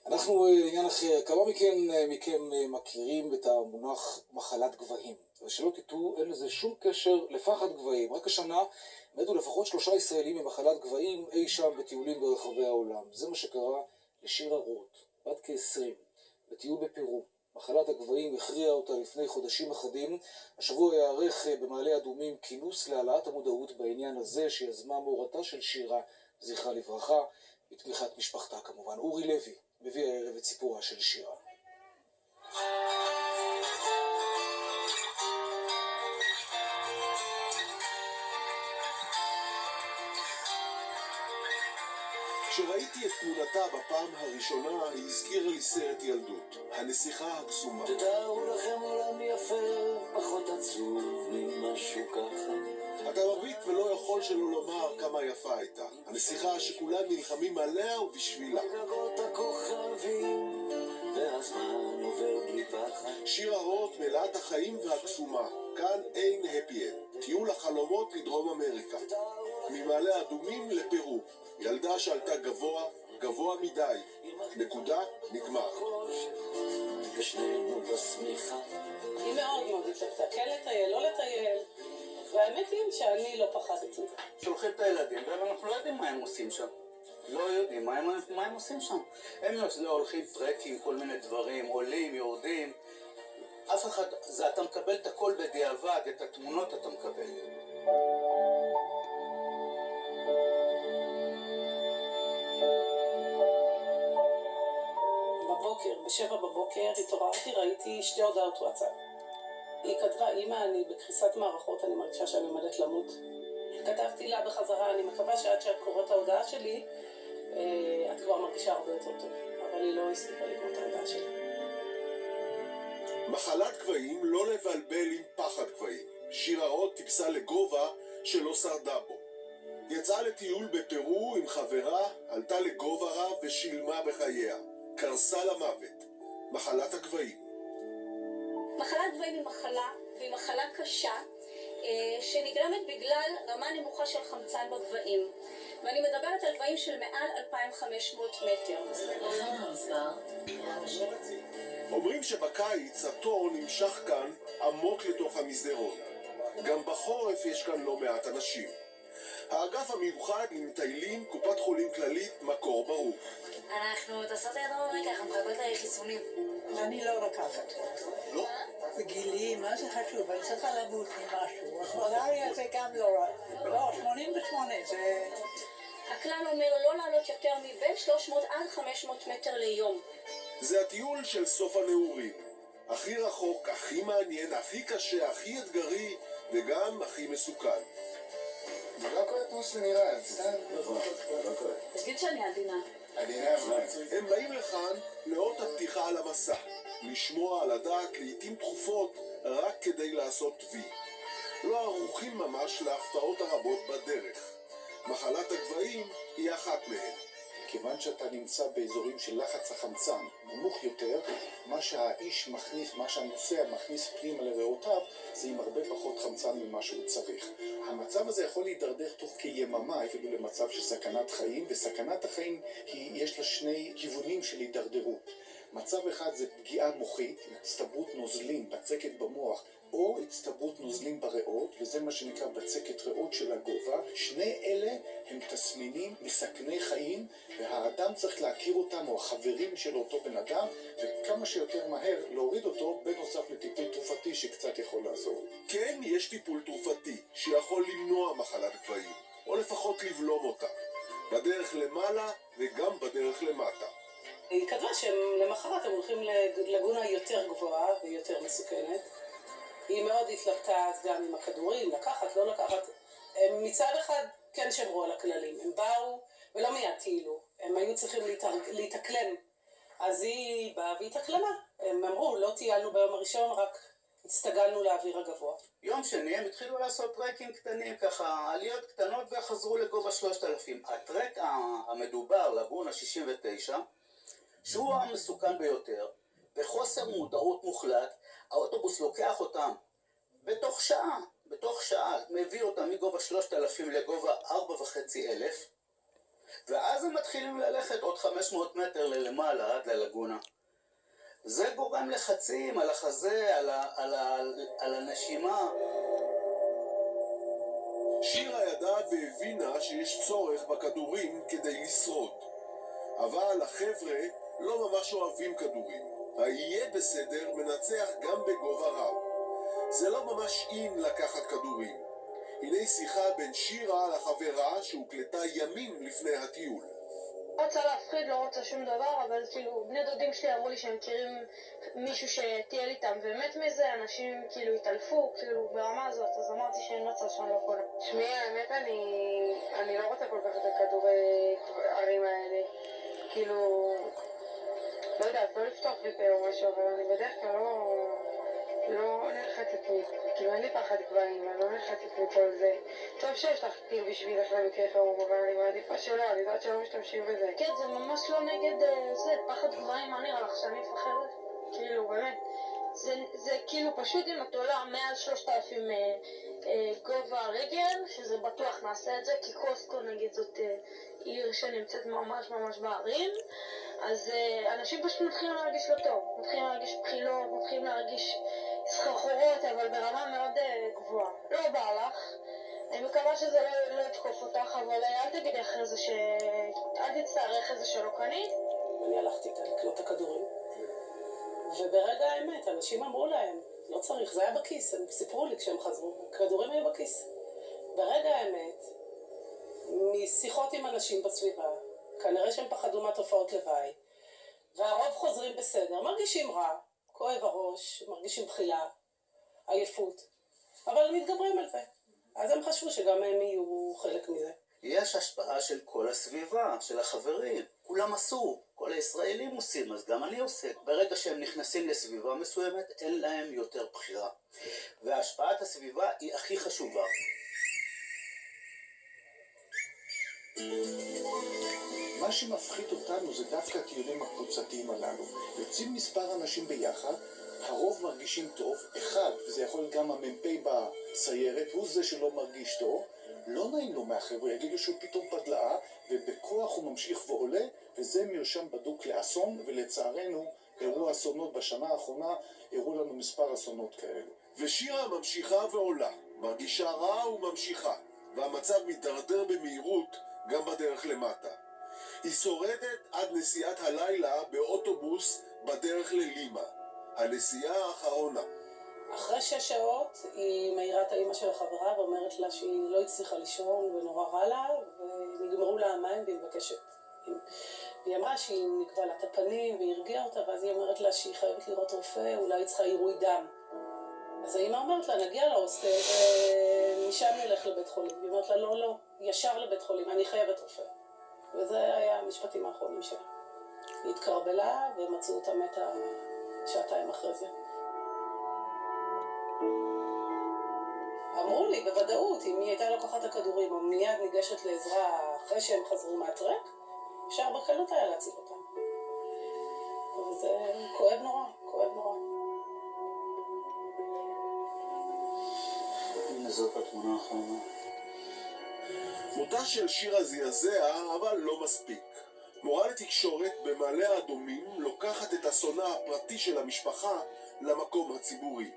אנחנו לעניין אחר, כמה מכם מכירים את המונח מחלת גבהים? ושלא תטעו, אין לזה שום קשר לפחד גבהים. רק השנה מתו לפחות 3 ישראלים ממחלת גבהים אי שם בטיולים ברחבי העולם. זה מה שקרה לשירה רוט, בת כ-20, בטיול בפרו. מחלת הגבהים הכריעה אותה לפני חודשים אחדים. השבוע יערך במעלה אדומים כינוס להעלאת המודעות בעניין הזה, שיזמה מורתה של שירה, זכרה לברכה, בתמיכת משפחתה כמובן. אורי לוי מביא הערב את סיפורה של שירה. כשראיתי את תמונתה בפעם הראשונה, היא הזכירה לי סרט ילדות, הנסיכה הקסומה. תתארו לכם עולם יפה, פחות עצוב ממשהו ככה. אתה מביט ולא יכול שלא לומר כמה יפה הייתה. הנסיכה שכולם נלחמים עליה ובשבילה. בגגות הכוכבים, והזמן עובר בלי פחד. שירה רוט מלאת החיים והקסומה. כאן אין הפי אנד. טיול החלומות לדרום אמריקה. ממעלה אדומים לפרו. ילדה שעלתה גבוה, גבוה מדי. נקודה, נגמר. ושנינו בשמיכה. היא מאוד מאוד התלבטה, כן לטייל, לא לטייל. והאמת היא שאני לא פחדתי. שולחים את הילדים, ואנחנו לא יודעים מה הם עושים שם. לא יודעים מה הם עושים שם. הם הולכים טרקים, כל מיני דברים, עולים, יורדים. אף אחד, אתה מקבל את הכל בדיעבד, את התמונות אתה מקבל. ב7 בבוקר התעוררתי, ראיתי 2 הודעות וואטסאפ. היא כתבה, אמא, אני בקריסת מערכות, אני מרגישה שאני עומדת למות. כתבתי לה בחזרה, אני מקווה שעד שאת קוראת את ההודעה שלי, את כבר מרגישה הרבה יותר טוב. אבל היא לא הספיקה לקרוא את ההודעה שלי. מחלת גבהים לא לבלבל עם פחד גבהים. שירה רוט טיפסה לגובה שלא שרדה בו. יצאה לטיול בפרו עם חברה, עלתה לגובה רב ושילמה בחייה. קרסה למוות. מחלת הגבהים. מחלת גבהים היא מחלה, והיא מחלה קשה, שנגרמת בגלל רמה נמוכה של חמצן בגבהים. ואני מדברת על גבהים של מעל 2,500 מטר. אומרים שבקיץ התור נמשך כאן עמוק לתוך המסדרון. גם בחורף יש כאן לא מעט אנשים. האגף המיוחד למטיילים, קופת חולים כללית, מקור ברוך. אנחנו טסות לידו רקע, אנחנו מחכות לחיסונים. אני לא לקחת. לא? בגילי, מה זה חשוב? אני צריכה למות ממשהו. המלריה זה גם לא רע. לא, 88 זה... הכלל אומר לא לעלות יותר מבין 300 עד 500 מטר ליום. זה הטיול של סוף הנעורים. הכי רחוק, הכי מעניין, הכי קשה, הכי אתגרי, וגם הכי מסוכן. זה לא קורה כמו שזה נראה, זה סתם. לא קורה. תגיד שאני עדינה. עדינה, מה? הם באים לכאן לאות הפתיחה על המסע. לשמוע על הדעת לעתים תכופות רק כדי לעשות וי. לא ערוכים ממש להפתעות הרבות בדרך. מחלת הגבהים היא אחת מהן. כיוון שאתה נמצא באזורים של לחץ החמצן נמוך יותר, מה שהאיש מכניס, מה שהנוסע מכניס פנימה לריאותיו, זה עם הרבה פחות חמצן ממה שהוא צריך. המצב הזה יכול להידרדר תוך כיממה, אפילו למצב של סכנת חיים, וסכנת החיים יש לה 2 כיוונים של הידרדרות. מצב אחד זה פגיעה מוחית, הצטברות נוזלים, בצקת במוח, או הצטברות נוזלים בריאות, וזה מה שנקרא בצקת ריאות של הגובה. 2 אלה הם תסמינים מסכני חיים, והאדם צריך להכיר אותם, או החברים של אותו בן אדם, וכמה שיותר מהר להוריד אותו, בנוסף לטיפול תרופתי שקצת יכול לעזור. כן, יש טיפול תרופתי שיכול למנוע מחלת גבהים, או לפחות לבלום אותה, בדרך למעלה וגם בדרך למטה. היא כתבה שלמחרת הם הולכים לגונה יותר גבוהה ויותר מסוכנת. היא מאוד התלבטה אז גם עם הכדורים, לקחת, לא לקחת. הם מצד אחד כן שמרו על הכללים. הם באו ולא מיד טיילו. הם היו צריכים להתאקלם. אז היא באה והתאקלמה. הם אמרו, לא טיילנו ביום הראשון, רק הסתגלנו לאוויר הגבוה. יום שני הם התחילו לעשות טרקים קטנים, ככה עליות קטנות וחזרו לגובה 3,000. הטרק המדובר, לגונה 69, שהוא המסוכן ביותר, בחוסר מודעות מוחלט, האוטובוס לוקח אותם בתוך שעה, מביא אותם מגובה 3,000 לגובה 4,500, ואז הם מתחילים ללכת עוד 500 מטר ללמעלה עד ללגונה. זה גורם לחצים על החזה, על הנשימה. שירה ידעה והבינה שיש צורך בכדורים כדי לשרוד. אבל החבר'ה לא ממש אוהבים כדורים. היהיה בסדר מנצח גם בגובה רב. זה לא ממש אין לקחת כדורים. הנה שיחה בין שירה לחברה שהוקלטה ימים לפני הטיול. לא רוצה להפחיד, לא רוצה שום דבר, אבל כאילו בני דודים שלי אמרו לי שהם מכירים מישהו שטייל איתם ומת מזה, אנשים כאילו התעלפו, כאילו ברמה הזאת, אז אמרתי שאין מצב שאני לא יכולה. שמי, האמת אני לא רוצה כל כך את הכדורי ערים האלה, כאילו, לא יודעת, לא לפתוח לי פה או משהו, אבל אני בדרך כלל לא נלחצת לי, כאילו אין לי פחד גבהים, אני לא נלחצת מכל זה. טוב שיש לך טיל בשבילך למקרה חירום, אבל אני מעדיפה שלא, אני יודעת שלא משתמשים בזה. כן, זה ממש לא נגד זה, פחד גבהים, מה נראה לך שאני מפחדת? כאילו, באמת. זה כאילו פשוט אם את עולה מעל 3,000 גובה הרגל, שזה בטוח נעשה את זה, כי קוסקו נגיד זאת עיר שנמצאת ממש ממש בערים, אז אנשים פשוט מתחילים להרגיש לא טוב, מתחילים להרגיש בחילות, מתחילים להרגיש סחרחורות, אבל ברמה מאוד גבוהה. לא בא לך, אני מקווה שזה לא יתקוף אותך, אבל אל תגידי אחרי זה אל תצטערי אחרי זה שלא קנית. אני הלכתי איתה לקלוט את הכדורים, וברגע האמת אנשים אמרו להם, לא צריך, זה היה בכיס, הם סיפרו לי כשהם חזרו, הכדורים היו בכיס. ברגע האמת, משיחות עם אנשים בסביבה, כנראה שהם פחדו מהתופעות לוואי, והרוב חוזרים בסדר, מרגישים רע, כואב הראש, מרגישים בחילה, עייפות, אבל הם מתגברים על זה. אז הם חשבו שגם הם יהיו חלק מזה. יש השפעה של כל הסביבה, של החברים. כולם עשו, כל הישראלים עושים, אז גם אני עושה. ברגע שהם נכנסים לסביבה מסוימת, אין להם יותר בחירה. והשפעת הסביבה היא הכי חשובה. מה שמפחית אותנו זה דווקא הטיולים הקבוצתיים הללו. יוצאים מספר אנשים ביחד, הרוב מרגישים טוב, אחד, וזה יכול להיות גם המ"פ בסיירת, הוא זה שלא מרגיש טוב, לא נעים לו מהחבר'ה, יגידו שהוא פתאום פדלאה, ובכוח הוא ממשיך ועולה, וזה מרשם בדוק לאסון, ולצערנו, אירוע אסונות בשנה האחרונה, הראו לנו מספר אסונות כאלו. ושירה ממשיכה ועולה, מרגישה רע וממשיכה, והמצב מתדרדר במהירות גם בדרך למטה. היא שורדת עד נסיעת הלילה באוטובוס בדרך ללימה, הנסיעה האחרונה. אחרי 6 שעות היא מעירה את האמא של החברה ואומרת לה שהיא לא הצליחה לישון ונורא רע לה, ונגמרו לה המים והיא מבקשת. היא אמרה שהיא נקבע לה את הפנים והיא הרגיעה אותה, ואז היא אומרת לה שהיא חייבת לראות רופא, אולי היא צריכה עירוי דם. אז האמא אומרת לה, נגיע להוסטל ומשם נלך לבית חולים. היא אומרת לה, לא, ישר לבית חולים, אני חייבת רופא. וזה היה המשפטים האחרונים שלה. היא התקרבלה ומצאו אותה מתה 2 שעות אחרי זה. אמרו לי בוודאות, אם היא הייתה לוקחת את הכדורים או מיד ניגשת לעזרה אחרי שהם חזרו מהטרק, אפשר בקלות היה להציל אותם. וזה כואב נורא, כואב נורא. הנה זאת התמונה האחרונה. מותה של שירה זעזע, אבל לא מספיק. מורה לתקשורת במעלה האדומים לוקחת את אסונה הפרטי של המשפחה למקום הציבורי,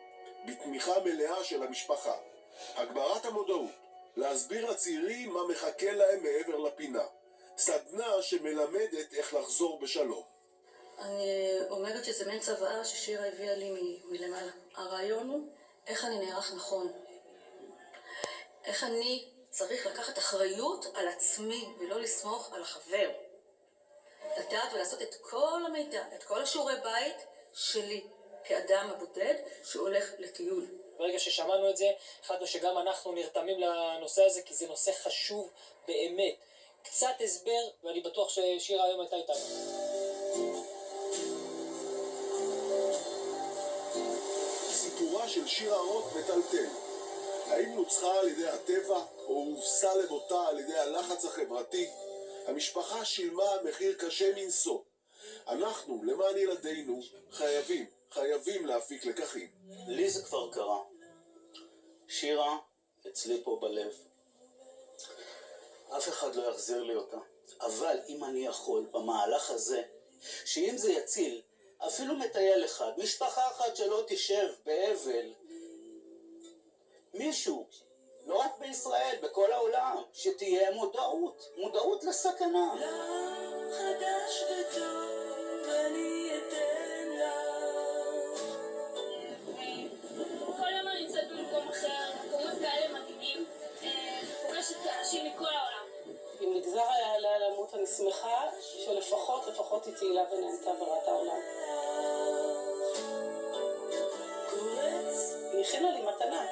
בתמיכה מלאה של המשפחה. הגברת המודעות, להסביר לצעירים מה מחכה להם מעבר לפינה. סדנה שמלמדת איך לחזור בשלום. אני אומרת שזה מעין צוואה ששירה הביאה לי מלמעלה. הרעיון הוא איך אני נערך נכון. איך אני צריך לקחת אחריות על עצמי ולא לסמוך על החבר. לדעת ולעשות את כל המידע, את כל השיעורי בית שלי כאדם הבודד שהולך לטיול. ברגע ששמענו את זה, החלטנו שגם אנחנו נרתמים לנושא הזה, כי זה נושא חשוב באמת. קצת הסבר, ואני בטוח ששירה היום הייתה איתנו. סיפורה של שירה רוט מטלטל. האם נוצחה על ידי הטבע, או הובסה למותה על ידי הלחץ החברתי? המשפחה שילמה מחיר קשה מנשוא. אנחנו, למען ילדינו, חייבים להפיק לקחים. לי זה כבר קרה. שירה, אצלי פה בלב. אף אחד לא יחזיר לי אותה. אבל אם אני יכול במהלך הזה, שאם זה יציל אפילו מטייל אחד, משפחה אחת שלא תשב באבל, מישהו, לא רק בישראל, בכל העולם, שתהיה מודעות לסכנה. חדש וטוב אני אתן לך. כל יום אני נמצאת במקום אחר, מקומות כאלה מדהימים, ופוגשת אנשים מכל העולם. אם נגזר היה עליה למות, אני שמחה שלפחות היא תהילה ונהנתה וראתה עולם. היא הכינה לי מתנה.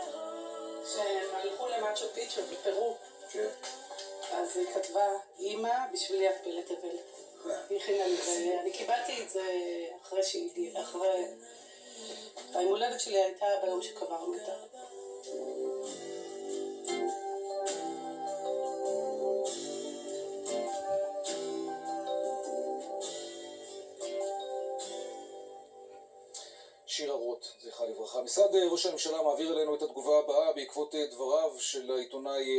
שהם הלכו למאצ'ו פיצ'ו בפרו. כן. אז היא כתבה, אמא, בשבילי את פלא תבל. היא הכינה לי, ואני קיבלתי את זה אחרי שהיא הגיעה, אחרי... היום הולדת שלי הייתה ביום שקברנו אותה. שירה רוט, זכרה לברכה. משרד ראש הממשלה מעביר אלינו את התגובה הבאה בעקבות דבריו של העיתונאי